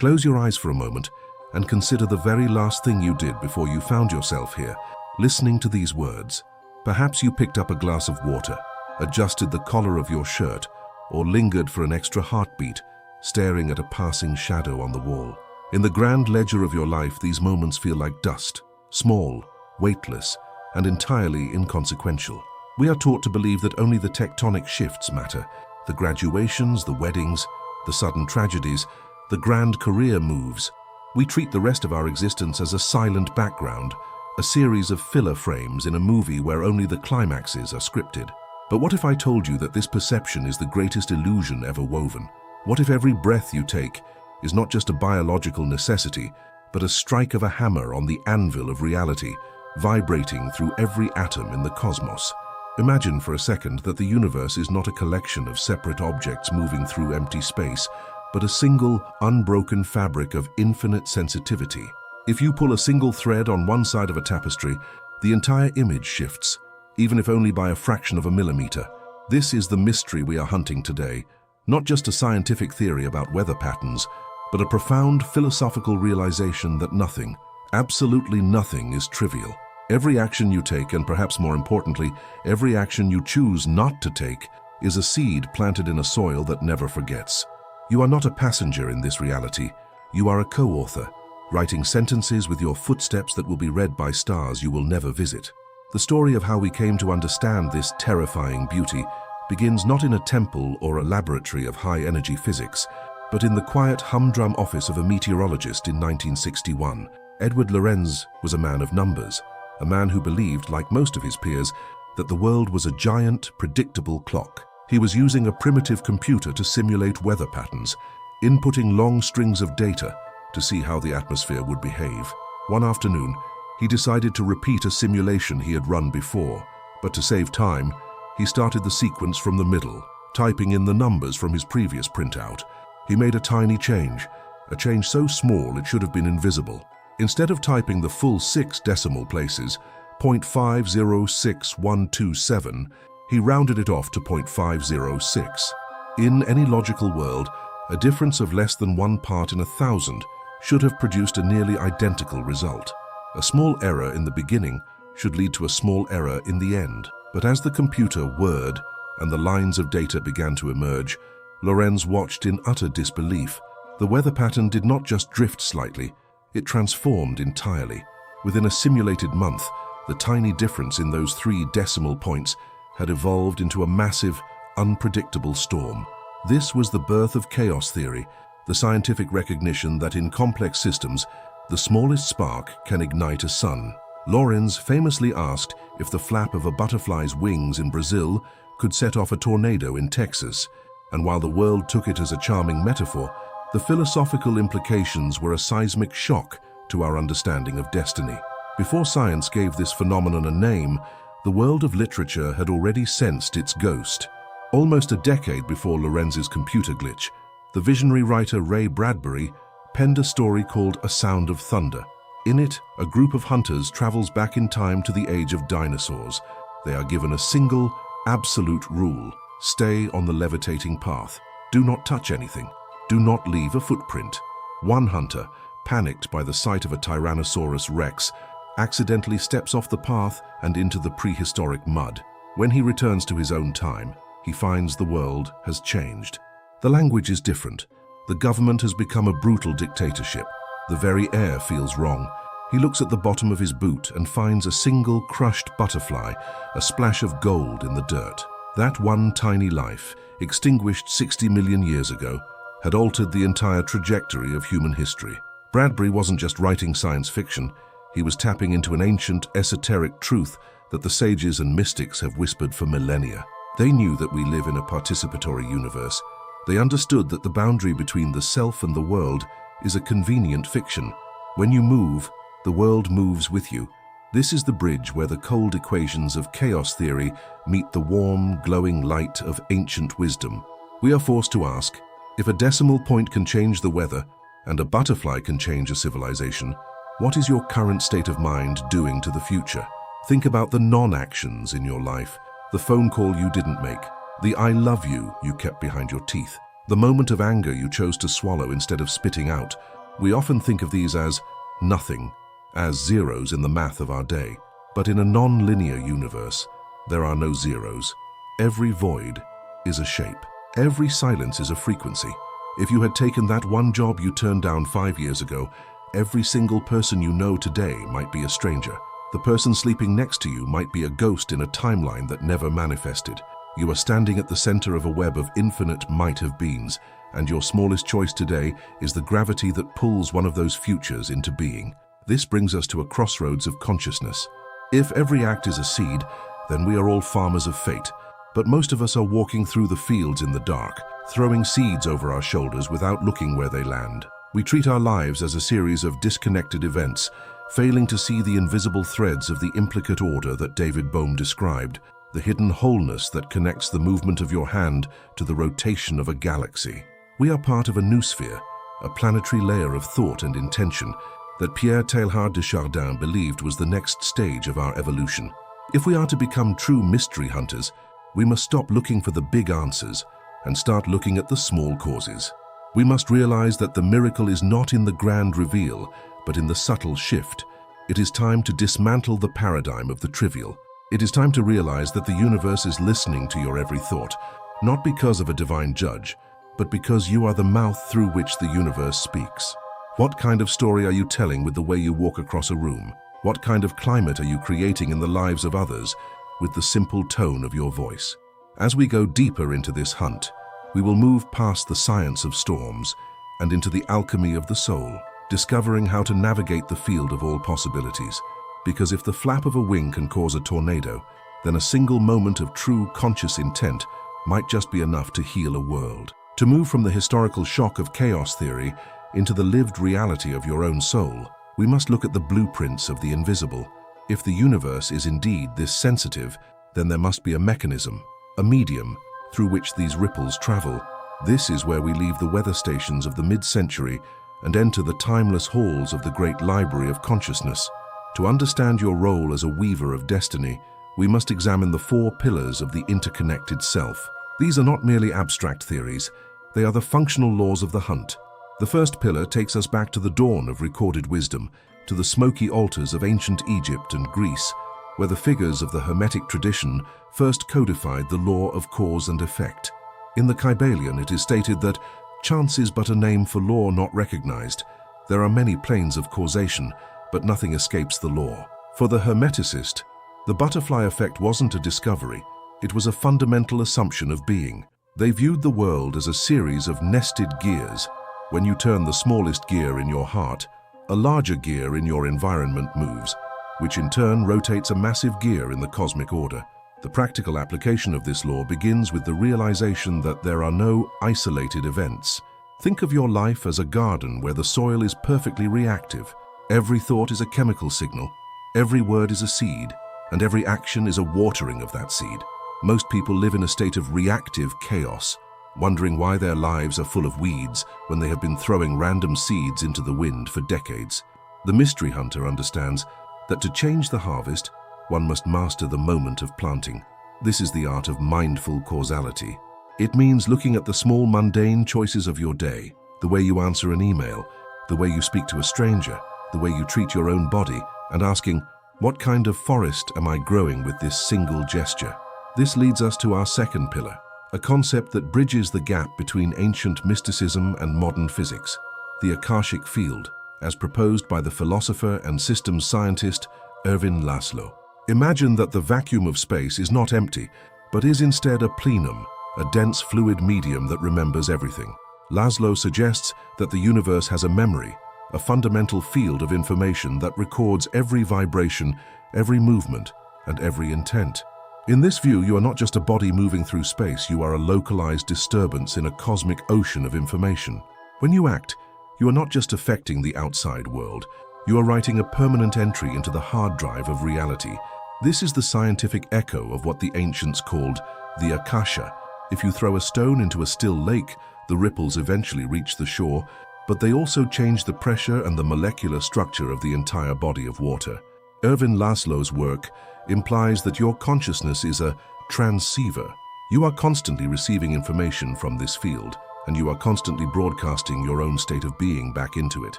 Close your eyes for a moment and consider the very last thing you did before you found yourself here, listening to these words. Perhaps you picked up a glass of water, adjusted the collar of your shirt, or lingered for an extra heartbeat, staring at a passing shadow on the wall. In the grand ledger of your life, these moments feel like dust, small, weightless, and entirely inconsequential. We are taught to believe that only the tectonic shifts matter, the graduations, the weddings, the sudden tragedies, the grand career moves. We treat the rest of our existence as a silent background, a series of filler frames in a movie where only the climaxes are scripted. But what if I told you that this perception is the greatest illusion ever woven? What if every breath you take is not just a biological necessity, but a strike of a hammer on the anvil of reality, vibrating through every atom in the cosmos? Imagine for a second that the universe is not a collection of separate objects moving through empty space, but a single, unbroken fabric of infinite sensitivity. If you pull a single thread on one side of a tapestry, the entire image shifts, even if only by a fraction of a millimeter. This is the mystery we are hunting today, not just a scientific theory about weather patterns, but a profound philosophical realization that nothing, absolutely nothing, is trivial. Every action you take, and perhaps more importantly, every action you choose not to take, is a seed planted in a soil that never forgets. You are not a passenger in this reality. You are a co-author, writing sentences with your footsteps that will be read by stars you will never visit. The story of how we came to understand this terrifying beauty begins not in a temple or a laboratory of high-energy physics, but in the quiet humdrum office of a meteorologist in 1961. Edward Lorenz was a man of numbers, a man who believed, like most of his peers, that the world was a giant, predictable clock. He was using a primitive computer to simulate weather patterns, inputting long strings of data to see how the atmosphere would behave. One afternoon, he decided to repeat a simulation he had run before, but to save time, he started the sequence from the middle, typing in the numbers from his previous printout. He made a tiny change, a change so small it should have been invisible. Instead of typing the full 6 decimal places, 0.506127, he rounded it off to 0.506. In any logical world, a difference of less than 1 part in 1,000 should have produced a nearly identical result. A small error in the beginning should lead to a small error in the end. But as the computer whirred and the lines of data began to emerge, Lorenz watched in utter disbelief. The weather pattern did not just drift slightly, it transformed entirely. Within a simulated month, the tiny difference in those 3 decimal points had evolved into a massive, unpredictable storm. This was the birth of chaos theory, the scientific recognition that in complex systems, the smallest spark can ignite a sun. Lorenz famously asked if the flap of a butterfly's wings in Brazil could set off a tornado in Texas, and while the world took it as a charming metaphor, the philosophical implications were a seismic shock to our understanding of destiny. Before science gave this phenomenon a name, the world of literature had already sensed its ghost. Almost a decade before Lorenz's computer glitch, the visionary writer Ray Bradbury penned a story called A Sound of Thunder. In it, a group of hunters travels back in time to the age of dinosaurs. They are given a single, absolute rule: stay on the levitating path. Do not touch anything. Do not leave a footprint. One hunter, panicked by the sight of a Tyrannosaurus Rex, accidentally steps off the path and into the prehistoric mud. When he returns to his own time, he finds the world has changed. The language is different. The government has become a brutal dictatorship. The very air feels wrong. He looks at the bottom of his boot and finds a single crushed butterfly, a splash of gold in the dirt. That one tiny life, extinguished 60 million years ago, had altered the entire trajectory of human history. Bradbury wasn't just writing science fiction, he was tapping into an ancient, esoteric truth that the sages and mystics have whispered for millennia. They knew that we live in a participatory universe. They understood that the boundary between the self and the world is a convenient fiction. When you move, the world moves with you. This is the bridge where the cold equations of chaos theory meet the warm, glowing light of ancient wisdom. We are forced to ask, if a decimal point can change the weather and a butterfly can change a civilization, what is your current state of mind doing to the future? Think about the non-actions in your life, the phone call you didn't make, the I love you kept behind your teeth. The moment of anger you chose to swallow instead of spitting out. We often think of these as nothing, as zeros in the math of our day. But in a non-linear universe, there are no zeros. Every void is a shape. Every silence is a frequency. If you had taken that one job you turned down 5 years ago, every single person you know today might be a stranger. The person sleeping next to you might be a ghost in a timeline that never manifested. You are standing at the center of a web of infinite might-have-beens, and your smallest choice today is the gravity that pulls one of those futures into being. This brings us to a crossroads of consciousness. If every act is a seed, then we are all farmers of fate. But most of us are walking through the fields in the dark, throwing seeds over our shoulders without looking where they land. We treat our lives as a series of disconnected events, failing to see the invisible threads of the implicate order that David Bohm described, the hidden wholeness that connects the movement of your hand to the rotation of a galaxy. We are part of a noosphere, a planetary layer of thought and intention that Pierre Teilhard de Chardin believed was the next stage of our evolution. If we are to become true mystery hunters, we must stop looking for the big answers and start looking at the small causes. We must realize that the miracle is not in the grand reveal, but in the subtle shift. It is time to dismantle the paradigm of the trivial. It is time to realize that the universe is listening to your every thought, not because of a divine judge, but because you are the mouth through which the universe speaks. What kind of story are you telling with the way you walk across a room? What kind of climate are you creating in the lives of others with the simple tone of your voice? As we go deeper into this hunt, we will move past the science of storms and into the alchemy of the soul, discovering how to navigate the field of all possibilities. Because if the flap of a wing can cause a tornado, then a single moment of true conscious intent might just be enough to heal a world. To move from the historical shock of chaos theory into the lived reality of your own soul, we must look at the blueprints of the invisible. If the universe is indeed this sensitive, then there must be a mechanism, a medium, through which these ripples travel. This is where we leave the weather stations of the mid-century and enter the timeless halls of the great library of consciousness. To understand your role as a weaver of destiny, we must examine the 4 pillars of the interconnected self. These are not merely abstract theories, they are the functional laws of the hunt. The first pillar takes us back to the dawn of recorded wisdom, to the smoky altars of ancient Egypt and Greece, where the figures of the Hermetic tradition first codified the law of cause and effect. In the Kybalion, it is stated that chance is but a name for law not recognized. There are many planes of causation, but nothing escapes the law. For the Hermeticist, the butterfly effect wasn't a discovery, it was a fundamental assumption of being. They viewed the world as a series of nested gears. When you turn the smallest gear in your heart, a larger gear in your environment moves, which in turn rotates a massive gear in the cosmic order. The practical application of this law begins with the realization that there are no isolated events. Think of your life as a garden where the soil is perfectly reactive. Every thought is a chemical signal, every word is a seed, and every action is a watering of that seed. Most people live in a state of reactive chaos, wondering why their lives are full of weeds when they have been throwing random seeds into the wind for decades. The mystery hunter understands that to change the harvest, one must master the moment of planting. This is the art of mindful causality. It means looking at the small mundane choices of your day, the way you answer an email, the way you speak to a stranger, the way you treat your own body, and asking, what kind of forest am I growing with this single gesture? This leads us to our second pillar, a concept that bridges the gap between ancient mysticism and modern physics, the Akashic field, as proposed by the philosopher and systems scientist Ervin Laszlo. Imagine that the vacuum of space is not empty, but is instead a plenum, a dense fluid medium that remembers everything. Laszlo suggests that the universe has a memory, a fundamental field of information that records every vibration, every movement, and every intent. In this view, you are not just a body moving through space, you are a localized disturbance in a cosmic ocean of information. When you act, you are not just affecting the outside world, you are writing a permanent entry into the hard drive of reality. This is the scientific echo of what the ancients called the Akasha. If you throw a stone into a still lake, the ripples eventually reach the shore, but they also change the pressure and the molecular structure of the entire body of water. Ervin Laszlo's work implies that your consciousness is a transceiver. You are constantly receiving information from this field, and you are constantly broadcasting your own state of being back into it.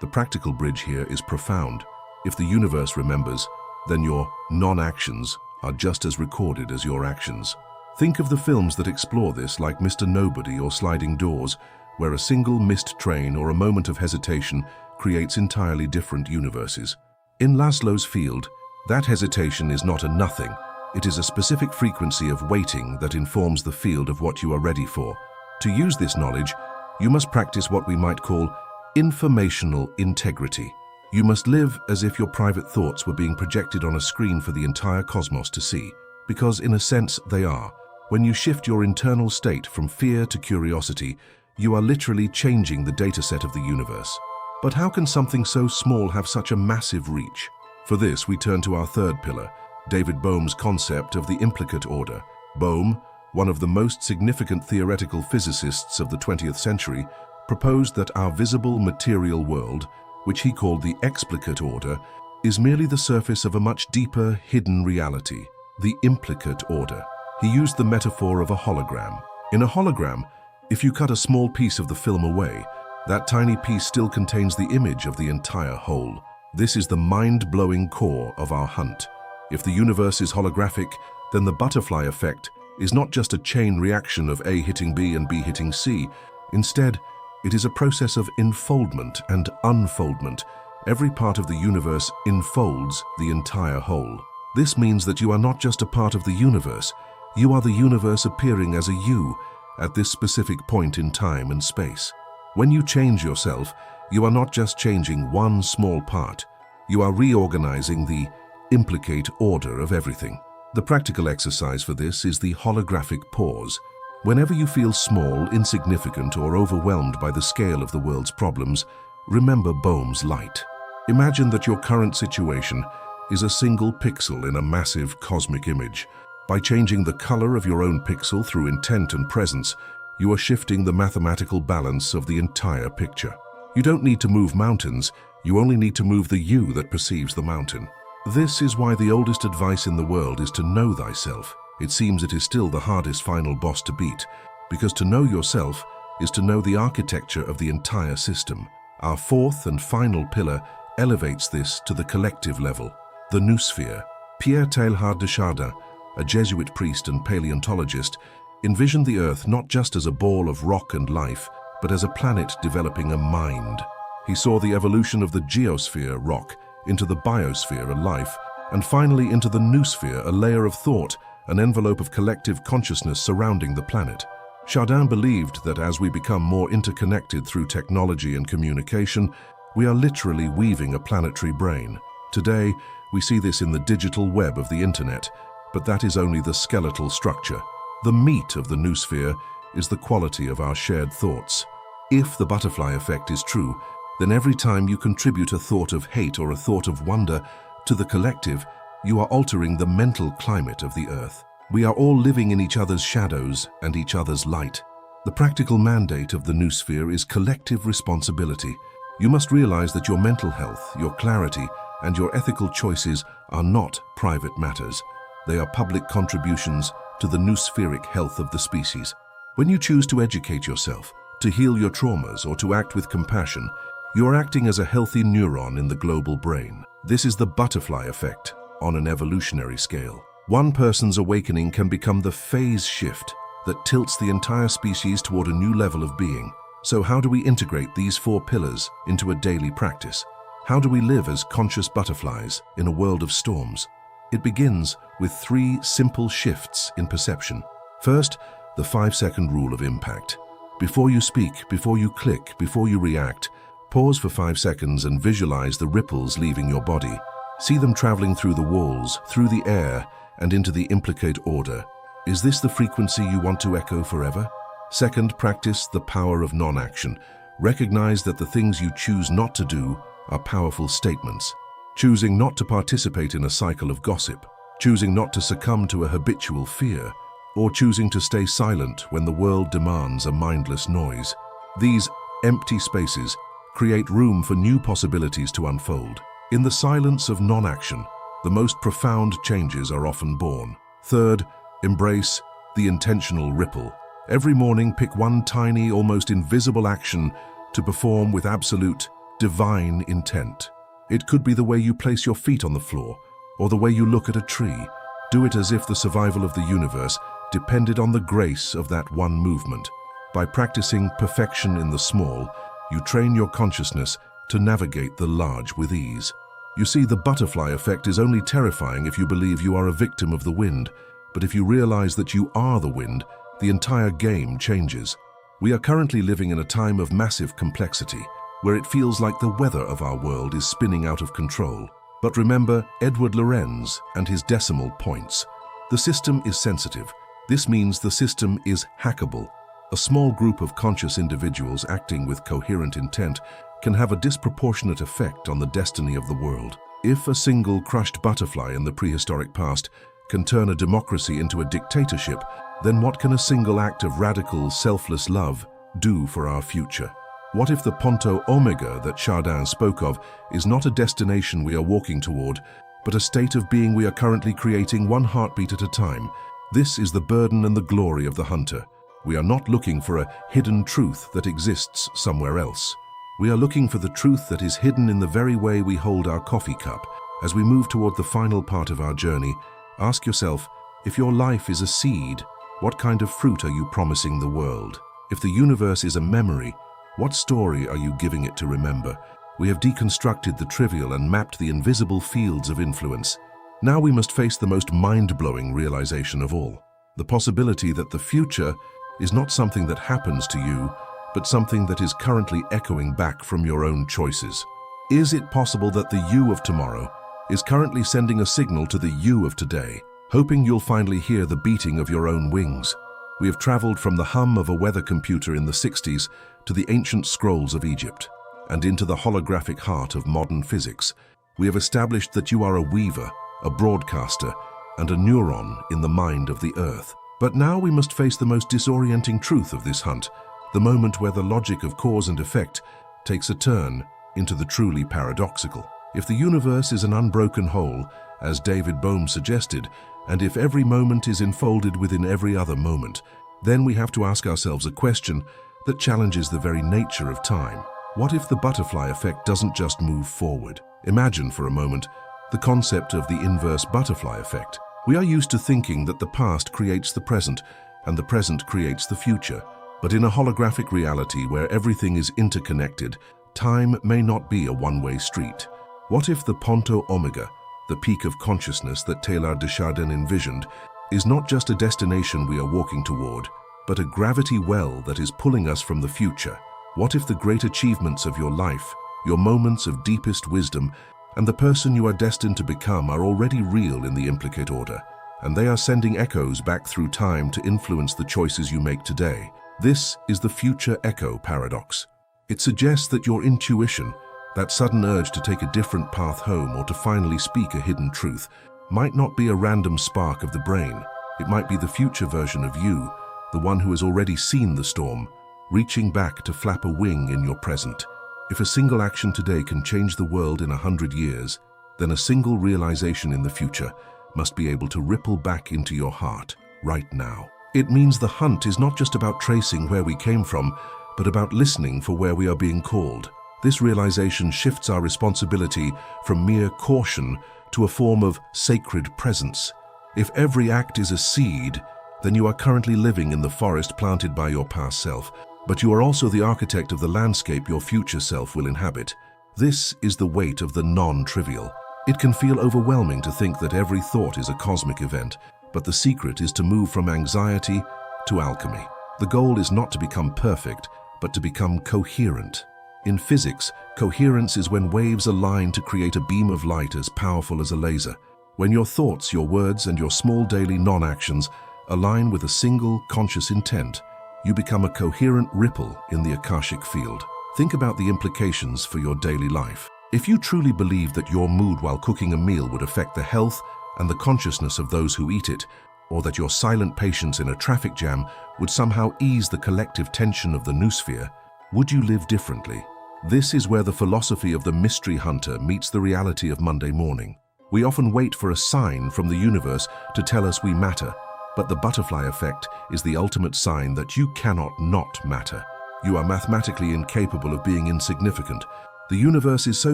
The practical bridge here is profound. If the universe remembers, then your non-actions are just as recorded as your actions. Think of the films that explore this, like Mr. Nobody or Sliding Doors, where a single missed train or a moment of hesitation creates entirely different universes. In Laszlo's field, that hesitation is not a nothing. It is a specific frequency of waiting that informs the field of what you are ready for. To use this knowledge, you must practice what we might call informational integrity. You must live as if your private thoughts were being projected on a screen for the entire cosmos to see, because in a sense they are. When you shift your internal state from fear to curiosity, you are literally changing the dataset of the universe. But how can something so small have such a massive reach? For this, we turn to our third pillar, David Bohm's concept of the implicate order. Bohm, one of the most significant theoretical physicists of the 20th century, proposed that our visible material world, which he called the explicate order, is merely the surface of a much deeper, hidden reality, the implicate order. He used the metaphor of a hologram. In a hologram, if you cut a small piece of the film away, that tiny piece still contains the image of the entire whole. This is the mind-blowing core of our hunt. If the universe is holographic, then the butterfly effect is not just a chain reaction of A hitting B and B hitting C. Instead, it is a process of enfoldment and unfoldment. Every part of the universe enfolds the entire whole. This means that you are not just a part of the universe, you are the universe appearing as a you at this specific point in time and space. When you change yourself, you are not just changing one small part, you are reorganizing the implicate order of everything. The practical exercise for this is the holographic pause. Whenever you feel small, insignificant, or overwhelmed by the scale of the world's problems, remember Bohm's light. Imagine that your current situation is a single pixel in a massive cosmic image. By changing the color of your own pixel through intent and presence, you are shifting the mathematical balance of the entire picture. You don't need to move mountains, you only need to move the you that perceives the mountain. This is why the oldest advice in the world is to know thyself. It seems it is still the hardest final boss to beat, because to know yourself is to know the architecture of the entire system. Our fourth and final pillar elevates this to the collective level, the noosphere. Pierre Teilhard de Chardin, a Jesuit priest and paleontologist, envisioned the Earth not just as a ball of rock and life, but as a planet developing a mind. He saw the evolution of the geosphere, rock, into the biosphere, a life, and finally into the noosphere, a layer of thought, an envelope of collective consciousness surrounding the planet. Chardin believed that as we become more interconnected through technology and communication, we are literally weaving a planetary brain. Today, we see this in the digital web of the internet, but that is only the skeletal structure. The meat of the noosphere is the quality of our shared thoughts. If the butterfly effect is true, then every time you contribute a thought of hate or a thought of wonder to the collective, you are altering the mental climate of the Earth. We are all living in each other's shadows and each other's light. The practical mandate of the noosphere is collective responsibility. You must realize that your mental health, your clarity, and your ethical choices are not private matters. They are public contributions to the noospheric health of the species. When you choose to educate yourself, to heal your traumas, or to act with compassion, you are acting as a healthy neuron in the global brain. This is the butterfly effect on an evolutionary scale. One person's awakening can become the phase shift that tilts the entire species toward a new level of being. So how do we integrate these four pillars into a daily practice? How do we live as conscious butterflies in a world of storms? It begins with 3 simple shifts in perception. First, the 5-second rule of impact. Before you speak, before you click, before you react, pause for 5 seconds and visualize the ripples leaving your body. See them traveling through the walls, through the air, and into the implicate order. Is this the frequency you want to echo forever? Second, practice the power of non-action. Recognize that the things you choose not to do are powerful statements. Choosing not to participate in a cycle of gossip, choosing not to succumb to a habitual fear, or choosing to stay silent when the world demands a mindless noise. These empty spaces create room for new possibilities to unfold. In the silence of non-action, the most profound changes are often born. Third, embrace the intentional ripple. Every morning, pick one tiny, almost invisible action to perform with absolute, divine intent. It could be the way you place your feet on the floor, or the way you look at a tree. Do it as if the survival of the universe depended on the grace of that one movement. By practicing perfection in the small, you train your consciousness to navigate the large with ease. You see, the butterfly effect is only terrifying if you believe you are a victim of the wind, but if you realize that you are the wind, the entire game changes. We are currently living in a time of massive complexity, where it feels like the weather of our world is spinning out of control. But remember Edward Lorenz and his decimal points. The system is sensitive. This means the system is hackable. A small group of conscious individuals acting with coherent intent can have a disproportionate effect on the destiny of the world. If a single crushed butterfly in the prehistoric past can turn a democracy into a dictatorship, then what can a single act of radical, selfless love do for our future? What if the Ponto Omega that Chardin spoke of is not a destination we are walking toward, but a state of being we are currently creating one heartbeat at a time? This is the burden and the glory of the hunter. We are not looking for a hidden truth that exists somewhere else. We are looking for the truth that is hidden in the very way we hold our coffee cup. As we move toward the final part of our journey, ask yourself, if your life is a seed, what kind of fruit are you promising the world? If the universe is a memory, what story are you giving it to remember? We have deconstructed the trivial and mapped the invisible fields of influence. Now we must face the most mind-blowing realization of all, the possibility that the future is not something that happens to you, but something that is currently echoing back from your own choices. Is it possible that the you of tomorrow is currently sending a signal to the you of today, hoping you'll finally hear the beating of your own wings? We have traveled from the hum of a weather computer in the 60s to the ancient scrolls of Egypt, and into the holographic heart of modern physics. We have established that you are a weaver, a broadcaster, and a neuron in the mind of the earth. But now we must face the most disorienting truth of this hunt, the moment where the logic of cause and effect takes a turn into the truly paradoxical. If the universe is an unbroken whole, as David Bohm suggested, and if every moment is enfolded within every other moment, then we have to ask ourselves a question that challenges the very nature of time. What if the butterfly effect doesn't just move forward? Imagine for a moment the concept of the inverse butterfly effect. We are used to thinking that the past creates the present and the present creates the future. But in a holographic reality where everything is interconnected, time may not be a one-way street. What if the Ponto Omega, the peak of consciousness that Teilhard de Chardin envisioned, is not just a destination we are walking toward, but a gravity well that is pulling us from the future? What if the great achievements of your life, your moments of deepest wisdom, and the person you are destined to become are already real in the implicate order, and they are sending echoes back through time to influence the choices you make today? This is the future echo paradox. It suggests that your intuition, that sudden urge to take a different path home or to finally speak a hidden truth, might not be a random spark of the brain. It might be the future version of you, the one who has already seen the storm, reaching back to flap a wing in your present. If a single action today can change the world in 100 years, then a single realization in the future must be able to ripple back into your heart right now. It means the hunt is not just about tracing where we came from, but about listening for where we are being called. This realization shifts our responsibility from mere caution to a form of sacred presence. If every act is a seed, then you are currently living in the forest planted by your past self, but you are also the architect of the landscape your future self will inhabit. This is the weight of the non-trivial. It can feel overwhelming to think that every thought is a cosmic event, but the secret is to move from anxiety to alchemy. The goal is not to become perfect, but to become coherent. In physics, coherence is when waves align to create a beam of light as powerful as a laser. When your thoughts, your words, and your small daily non-actions align with a single conscious intent, you become a coherent ripple in the Akashic field. Think about the implications for your daily life. If you truly believe that your mood while cooking a meal would affect the health and the consciousness of those who eat it, or that your silent patience in a traffic jam would somehow ease the collective tension of the noosphere, would you live differently? This is where the philosophy of the mystery hunter meets the reality of Monday morning. We often wait for a sign from the universe to tell us we matter, But the butterfly effect is the ultimate sign that you cannot not matter. You are mathematically incapable of being insignificant. The universe is so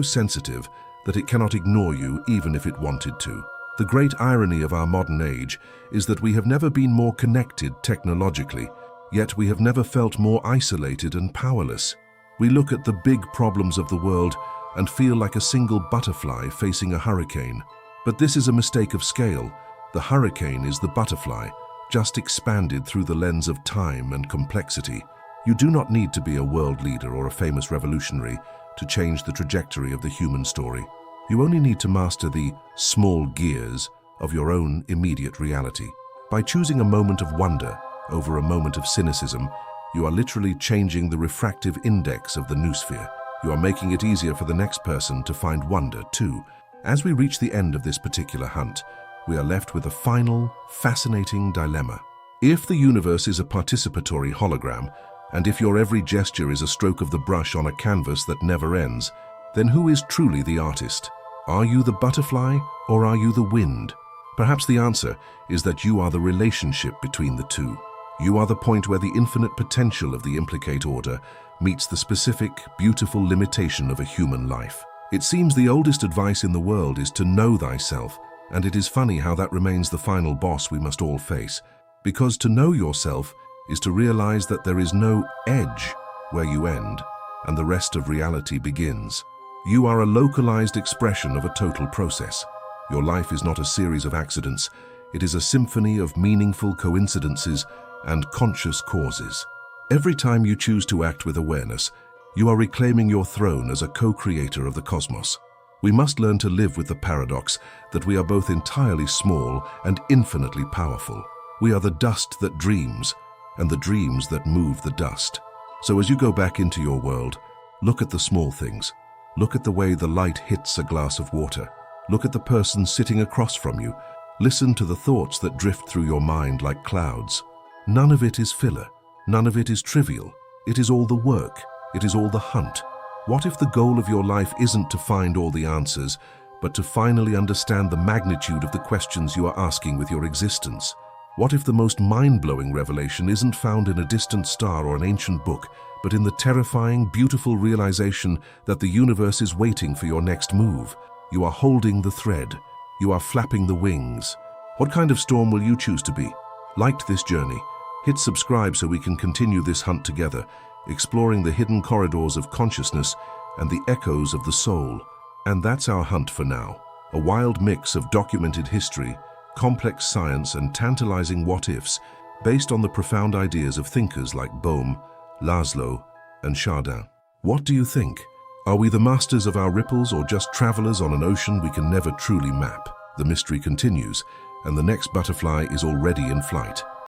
sensitive that it cannot ignore you even if it wanted to. The great irony of our modern age is that we have never been more connected technologically, yet we have never felt more isolated and powerless. We look at the big problems of the world and feel like a single butterfly facing a hurricane. But this is a mistake of scale. The hurricane is the butterfly, just expanded through the lens of time and complexity. You do not need to be a world leader or a famous revolutionary to change the trajectory of the human story. You only need to master the small gears of your own immediate reality. By choosing a moment of wonder over a moment of cynicism, you are literally changing the refractive index of the noosphere. You are making it easier for the next person to find wonder too. As we reach the end of this particular hunt, we are left with a final, fascinating dilemma. If the universe is a participatory hologram, and if your every gesture is a stroke of the brush on a canvas that never ends, then who is truly the artist? Are you the butterfly or are you the wind? Perhaps the answer is that you are the relationship between the two. You are the point where the infinite potential of the implicate order meets the specific, beautiful limitation of a human life. It seems the oldest advice in the world is to know thyself, and it is funny how that remains the final boss we must all face. Because to know yourself is to realize that there is no edge where you end and the rest of reality begins. You are a localized expression of a total process. Your life is not a series of accidents. It is a symphony of meaningful coincidences and conscious causes. Every time you choose to act with awareness, you are reclaiming your throne as a co-creator of the cosmos. We must learn to live with the paradox that we are both entirely small and infinitely powerful. We are the dust that dreams, and the dreams that move the dust. So as you go back into your world, look at the small things. Look at the way the light hits a glass of water. Look at the person sitting across from you. Listen to the thoughts that drift through your mind like clouds. None of it is filler. None of it is trivial. It is all the work. It is all the hunt. What if the goal of your life isn't to find all the answers, but to finally understand the magnitude of the questions you are asking with your existence? What if the most mind-blowing revelation isn't found in a distant star or an ancient book, but in the terrifying, beautiful realization that the universe is waiting for your next move? You are holding the thread. You are flapping the wings. What kind of storm will you choose to be? Liked this journey? Hit subscribe so we can continue this hunt together, exploring the hidden corridors of consciousness and the echoes of the soul. And that's our hunt for now. A wild mix of documented history, complex science and tantalizing what-ifs based on the profound ideas of thinkers like Bohm, Laszlo, and Chardin. What do you think? Are we the masters of our ripples or just travelers on an ocean we can never truly map? The mystery continues, and the next butterfly is already in flight.